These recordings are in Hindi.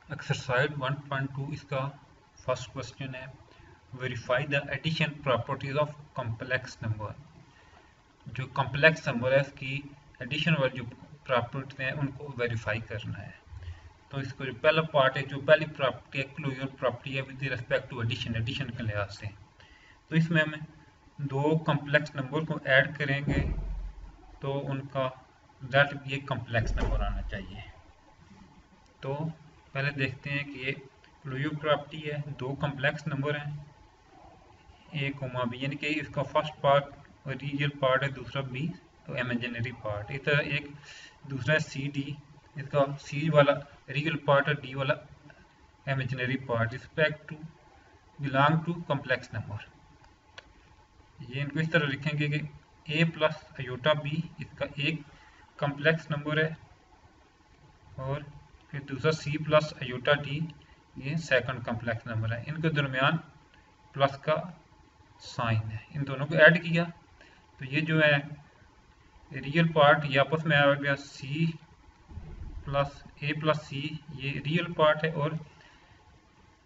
एक्सरसाइज 1.2 इसका फर्स्ट क्वेश्चन है, verify the addition properties of complex number. जो कॉम्प्लेक्स नंबर है इसकी एडिशन वाली जो प्रॉपर्टीज हैं उनको वेरीफाई करना है। तो इसको जो पहला पार्ट है, जो पहली प्रॉपर्टी है क्लोजर प्रॉपर्टी है विद रिस्पेक्ट टू एडिशन के लिहाज से। तो इसमें हम दो कॉम्प्लेक्स नंबर को ऐड करेंगे तो उनका रिजल्ट भी एक कॉम्प्लेक्स नंबर आना चाहिए। तो पहले देखते हैं कि ये क्लोजर प्रॉपर्टी है, दो कॉम्प्लेक्स नंबर हैं ए कोमा बी, यानी कि इसका फर्स्ट पार्ट रियल पार्ट है, दूसरा बी तो इमेजिनरी पार्ट। इस तरह एक दूसरा है सी डी, इसका सी वाला रियल पार्ट है, डी वाला imaginary part, respect to belong to complex number. ये इनको इस तरह लिखेंगे कि ए प्लस अयोटा बी इसका एक कॉम्प्लेक्स नंबर है और फिर दूसरा सी प्लस अयोटा डी ये सेकंड कॉम्प्लेक्स नंबर है। इनके दरमियान प्लस का साइन है, इन दोनों को ऐड किया तो ये जो है रियल पार्ट ये आपस में आ गया सी प्लस ए प्लस सी, ये रियल पार्ट है, और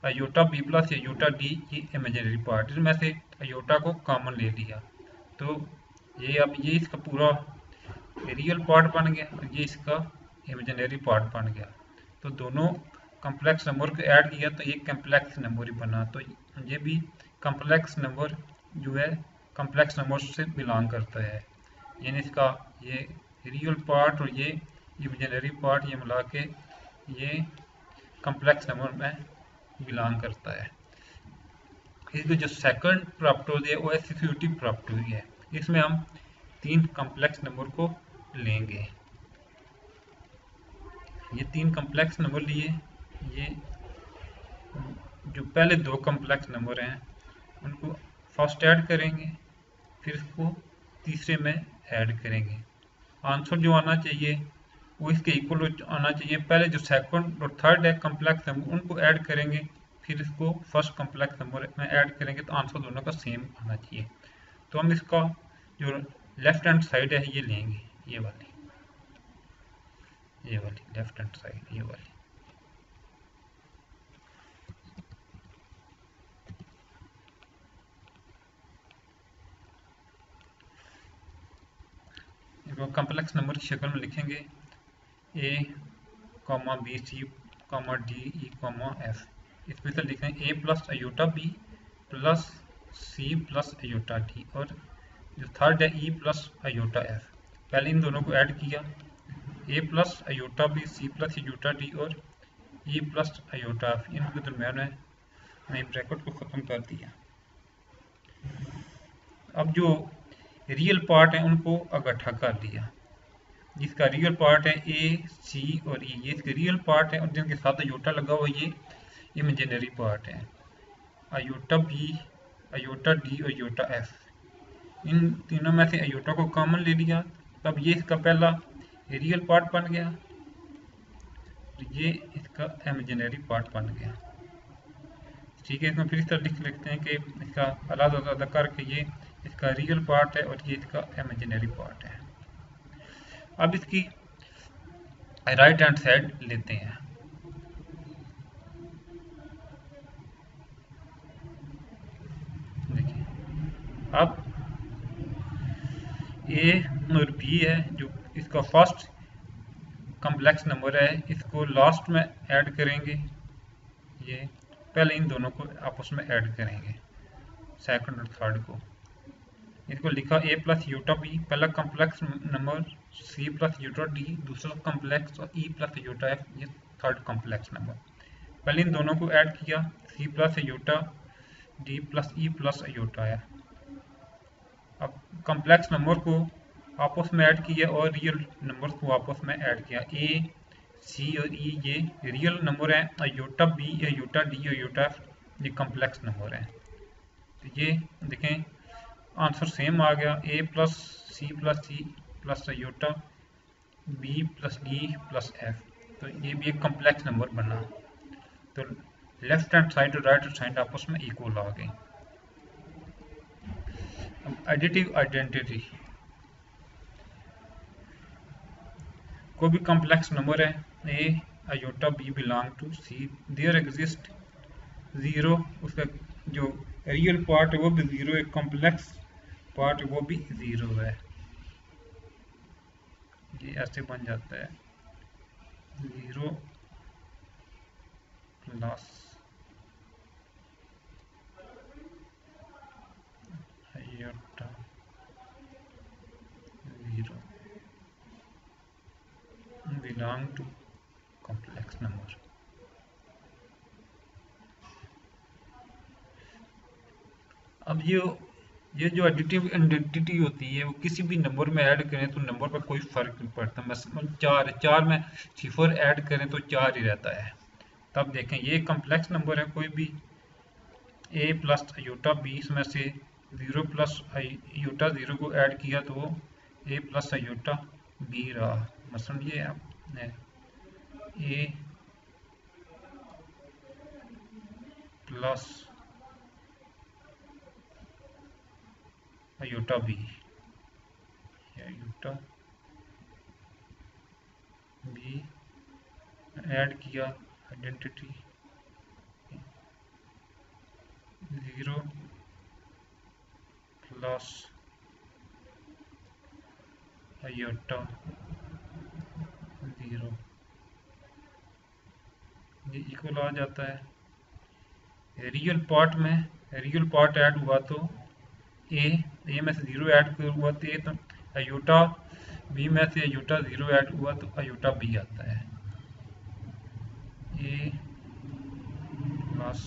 iota B plus iota D ये इमेजिनरी पार्ट। इसमें से अयोटा को कॉमन ले लिया तो ये अब ये इसका पूरा रियल पार्ट बन गया और ये इसका इमेजिनरी पार्ट बन गया। तो दोनों कॉम्प्लेक्स नंबर को ऐड किया तो एक कॉम्प्लेक्स नंबर ही बना। तो ये भी कॉम्प्लेक्स नंबर जो है कॉम्प्लेक्स नंबर से बिलोंग करता है, यानी इसका ये रियल पार्ट और ये इमेजिनरी पार्ट ये मिला के ये कॉम्प्लेक्स नंबर में बिलोंग करता है। इसकी जो सेकंड प्रॉपर्टी है वो एसोसिएटिव प्रॉपर्टी है। इसमें हम तीन कॉम्प्लेक्स नंबर को लेंगे, ये तीन कॉम्प्लेक्स नंबर लिए, ये जो पहले दो कॉम्प्लेक्स नंबर हैं उनको फर्स्ट ऐड करेंगे, फिर इसको तीसरे में ऐड करेंगे। आंसर जो आना चाहिए वो इसके इक्वल आना चाहिए। पहले जो सेकंड और थर्ड है कॉम्प्लेक्स नंबर उनको ऐड करेंगे, फिर इसको फर्स्ट कॉम्प्लेक्स नंबर में ऐड करेंगे तो आंसर दोनों का सेम आना चाहिए। तो हम इसका जो लेफ्ट हैंड साइड है ये लेंगे, ये वाली लेफ्ट हैंड साइड ये वाली। इसको कॉम्प्लेक्स नंबर की शक्ल में लिखेंगे A comma B C comma D E comma F. इसमें से लिखें A plus iota B plus C plus iota D, और जो थर्ड है ई प्लस अयोटा एफ। पहले इन दोनों को ऐड किया, A plus iota B C plus iota D और ई प्लस अयोटा एफ, इनके दरम्यान में मैंने ब्रैकेट को ख़त्म कर दिया। अब जो रियल पार्ट है उनको इकट्ठा कर दिया, जिसका रियल पार्ट है ए सी और ई ये इसके रियल पार्ट है, और जिनके साथ अयोटा लगा हुआ ये इमेजिनरी पार्ट है। अयोटा बी अयोटा डी और अयोटा एफ, इन तीनों में से अयोटा को कॉमन ले लिया, तब ये इसका पहला रियल पार्ट बन गया, ये इसका इमेजिनरी पार्ट बन गया। ठीक है, इसमें फिर इस तरह लिख लेते हैं कि इसका अलग करके ये इसका रियल पार्ट है और ये इसका इमेजिनरी पार्ट है। अब इसकी राइट हैंड साइड लेते हैं। देखिए अब ए और बी है जो इसका फर्स्ट कॉम्प्लेक्स नंबर है, इसको लास्ट में ऐड करेंगे। ये पहले इन दोनों को आपस में ऐड करेंगे, सेकंड और थर्ड को। इसको लिखा ए प्लस यूटा बी पहला complex number, C plus iota D दूसरा कॉम्प्लेक्स, और ई प्लस यूटा एफ ये थर्ड कॉम्प्लेक्स नंबर। पहले इन दोनों को ऐड किया, C plus iota D plus E plus iota F. अब कॉम्प्लेक्स नंबर को आपस में ऐड किया और रियल नंबर को आपस में ऐड किया। ए सी और ई ये रियल नंबर है, iota B iota D iota F ये कॉम्प्लेक्स नंबर है। तो ये देखें आंसर सेम आ गया, A plus C plus iota B plus D plus F. तो ये भी एक कॉम्प्लेक्स नंबर बना। तो लेफ्ट हैंड साइड और राइट हैंड साइड आपस में इक्वल आ गई। अब एडिटिव आइडेंटिटी, कोई भी कॉम्प्लेक्स नंबर है A iota B belong to C, there exist zero, उसका जो रियल पार्ट है वो भी ज़ीरो है, कॉम्प्लेक्स पार्ट वो भी ज़ीरो है। ये ऐसे बन जाता है 0 plus iota 0 belong to complex number. अब ये जो एडिटिव आइडेंटिटी होती है वो किसी भी नंबर में ऐड करें तो नंबर पर कोई फर्क नहीं पड़ता। मसलन 4 में सिफर ऐड करें तो 4 ही रहता है। तब देखें ये कॉम्प्लेक्स नंबर है, कोई भी a प्लस आयोटा b, इसमें से 0 प्लस आयोटा 0 को ऐड किया तो a प्लस आयोटा b रहा। मसलन ये है a plus iota b, iota b add किया आइडेंटिटी 0 प्लस आयोटा 0, ये इक्वल आ जाता है। रियल पार्ट में रियल पार्ट ऐड हुआ तो ए में से 0 ऐड हुआ तो ए, तो आयोटा बी में से आयोटा 0 ऐड हुआ तो आयोटा बी आता है। A plus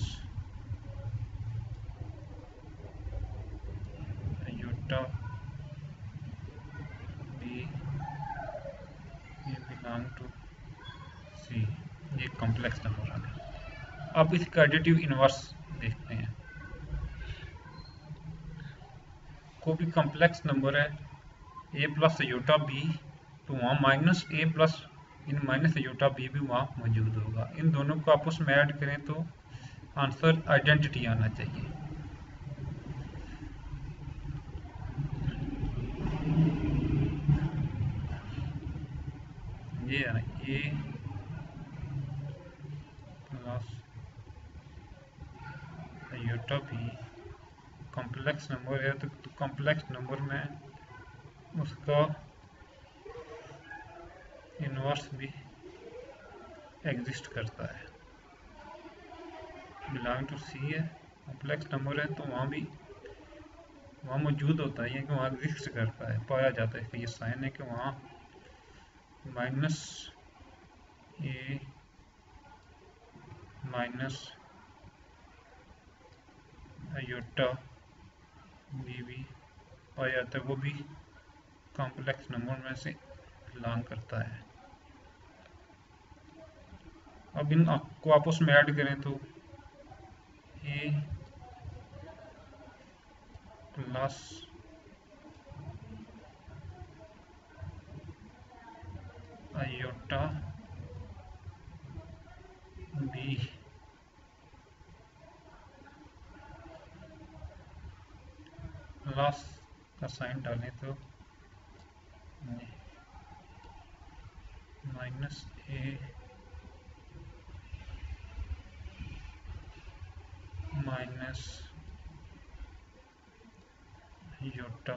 iota B belong to C, ये कॉम्प्लेक्स नंबर आ गया। अब इसका एडिटिव इनवर्स देखते हैं। कोई भी कॉम्प्लेक्स नंबर है ए प्लस आयोटा बी, तो वहाँ माइनस ए प्लस इन माइनस आयोटा बी भी वहाँ मौजूद होगा। इन दोनों को आपस में ऐड करें तो आंसर आइडेंटिटी आना चाहिए। ये है ना A plus iota B complex number है, तो कॉम्प्लेक्स नंबर में उसका इनवर्स भी एग्जिस्ट करता है। बिलोंग टू सी है, कॉम्प्लेक्स नंबर है तो वहाँ मौजूद होता है, कि वहाँ एग्जिस्ट करता है, पाया जाता है। ये साइन है कि वहाँ माइनस ए माइनस आयोटा भी पाया जाता है, वो भी कॉम्प्लेक्स नंबर में से बिलोंग करता है। अब इन को आपस में ऐड करें तो ए प्लस आयोटा बी प्लस का साइन डालें तो माइनस ए माइनस आयोटा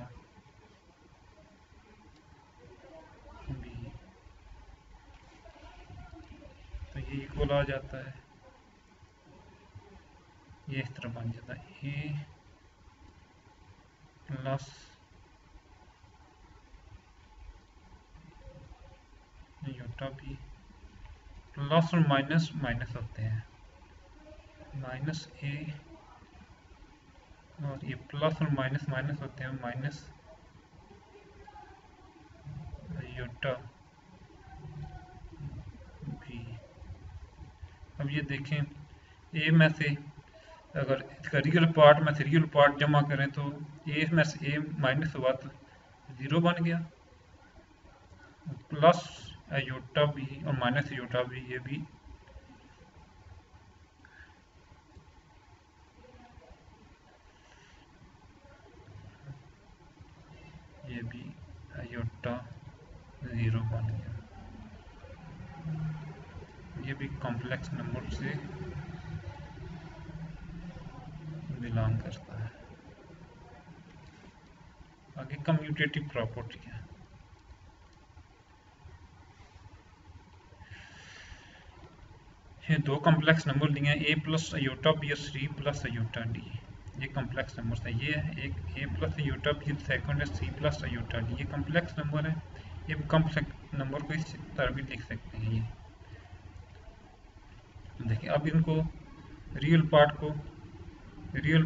बी, तो ये इक्वल आ जाता है। ये इस तरह बन जाता है A plus iota B, plus और माइनस माइनस होते हैं, माइनस ए, और ये प्लस और माइनस माइनस होते हैं, माइनस आयोटा बी। अब ये देखें ए में से अगर इसका रियल पार्ट में से रियल पार्ट जमा करें तो ए में से ए माइनस हुआ तो 0 बन गया, प्लस आयोटा बी और माइनस आयोटा बी, ये भी आयोटा 0 बन गया। ये भी कॉम्प्लेक्स नंबर से बिलोंग करता है। आगे कम्यूटेटिव प्रॉपर्टी है। ये दो कॉम्प्लेक्स नंबर दिए हैं, ए प्लस अयोटा बी और सी प्लस अयोटा डी। ये कॉम्प्लेक्स नंबर है। ये है एक ए प्लस अयोटा बी, सेकंड है सी प्लस अयोटा डी। ये कॉम्प्लेक्स नंबर है। ये कॉम्प्लेक्स नंबर को इस तरह भी लिख सकते हैं। ये देखिए, अब इनको रियल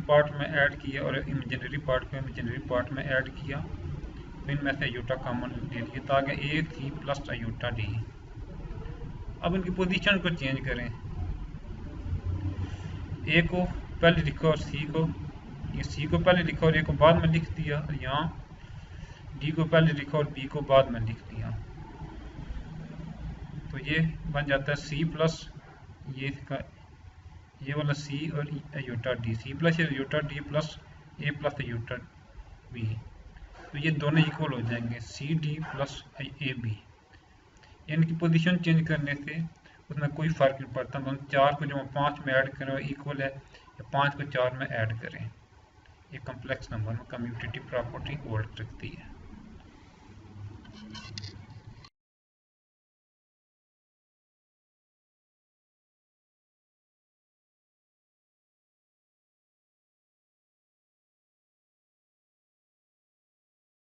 पार्ट में ऐड किया और इमेजिनरी पार्ट को इमेजिनरी पार्ट में ऐड किया, तो इनमें से अयोटा कॉमन ले लिए, तो आगे ए सी प्लस अयोटा डी। अब इनकी पोजीशन को चेंज करें, ए को पहले लिखा और सी को, ये सी को पहले लिखा और ए को बाद में लिख दिया, और यहाँ डी को पहले लिखा और बी को बाद में लिख दिया, तो ये बन जाता है सी प्लस ये वाला सी और iota D, C plus iota D plus A plus iota B. तो ये दोनों इक्वल हो जाएंगे, C D plus A B. इनकी पोजीशन चेंज करने से उसमें कोई फर्क नहीं पड़ता। हम 4 को जब हम 5 में ऐड करें इक्वल है, या 5 को 4 में ऐड करें। ये कॉम्प्लेक्स नंबर में कम्यूटेटिव प्रॉपर्टी होल्ड रखती है।